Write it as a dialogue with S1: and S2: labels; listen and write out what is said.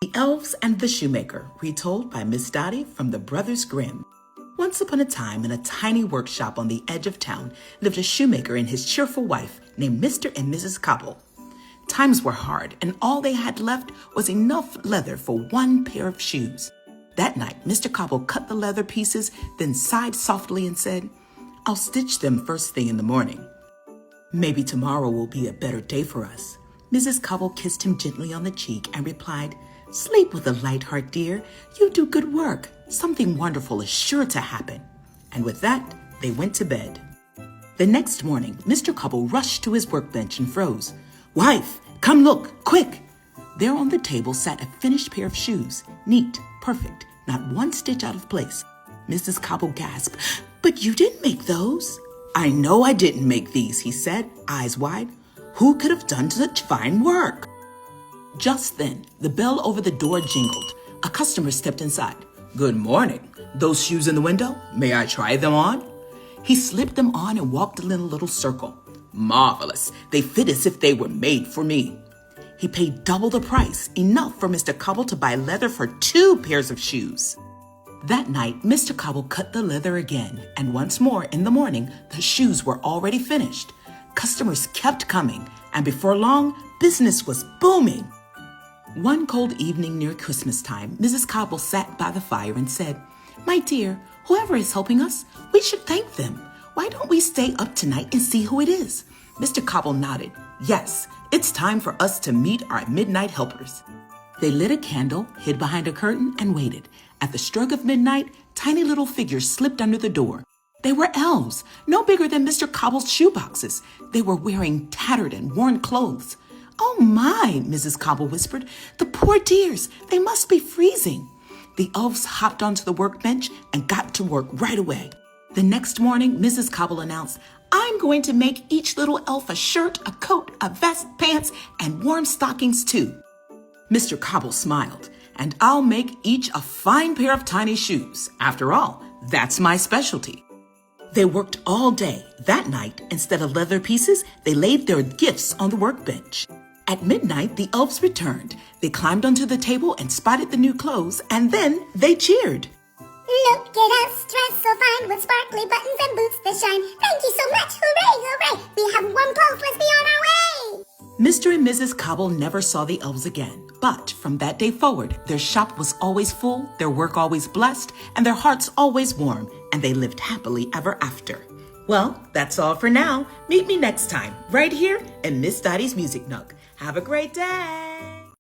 S1: The Elves and the Shoemaker, retold by Miss Dottie from the Brothers Grimm. Once upon a time, in a tiny workshop on the edge of town, lived a shoemaker and his cheerful wife named Mr. and Mrs. Cobble. Times were hard, and all they had left was enough leather for one pair of shoes. That night, Mr. Cobble cut the leather pieces, then sighed softly and said, "I'll stitch them first thing in the morning. Maybe tomorrow will be a better day for us." Mrs. Cobble kissed him gently on the cheek and replied, "Sleep with a light heart, dear. You do good work. Something wonderful is sure to happen." And with that, they went to bed. The next morning, Mr. Cobble rushed to his workbench and froze. "Wife, come look, quick!" There on the table sat a finished pair of shoes, neat, perfect, not one stitch out of place. Mrs. Cobble gasped, "But you didn't make those." "I know I didn't make these," he said, eyes wide. "Who could have done such fine work?" Just then, the bell over the door jingled. A customer stepped inside. "Good morning. Those shoes in the window, may I try them on?" He slipped them on and walked in a little circle. "Marvelous. They fit as if they were made for me." He paid double the price, enough for Mr. Cobble to buy leather for 2 pairs of shoes. That night, Mr. Cobble cut the leather again, and once more in the morning, the shoes were already finished. Customers kept coming, and before long, business was booming. One cold evening near Christmas time, Mrs. Cobble sat by the fire and said, "My dear, whoever is helping us, we should thank them. Why don't we stay up tonight and see who it is?" Mr. Cobble nodded. "Yes, it's time for us to meet our midnight helpers." They lit a candle, hid behind a curtain, and waited. At the stroke of midnight, tiny little figures slipped under the door. They were elves, no bigger than Mr. Cobble's shoeboxes. They were wearing tattered and worn clothes. "Oh my," Mrs. Cobble whispered, "the poor dears, they must be freezing." The elves hopped onto the workbench and got to work right away. The next morning, Mrs. Cobble announced, "I'm going to make each little elf a shirt, a coat, a vest, pants, and warm stockings too." Mr. Cobble smiled, "And I'll make each a fine pair of tiny shoes. After all, that's my specialty." They worked all day. That night, instead of leather pieces, they laid their gifts on the workbench. At midnight, the elves returned. They climbed onto the table and spotted the new clothes, and then they cheered.
S2: "Look at us, dressed so fine, with sparkly buttons and boots that shine. Thank you so much, hooray, hooray! We have warm clothes, let's be on our way!"
S1: Mr. and Mrs. Cobble never saw the elves again, but from that day forward, their shop was always full, their work always blessed, and their hearts always warm, and they lived happily ever after. Well, that's all for now. Meet me next time, right here in Miss Dottie's Music Nook. Have a great day!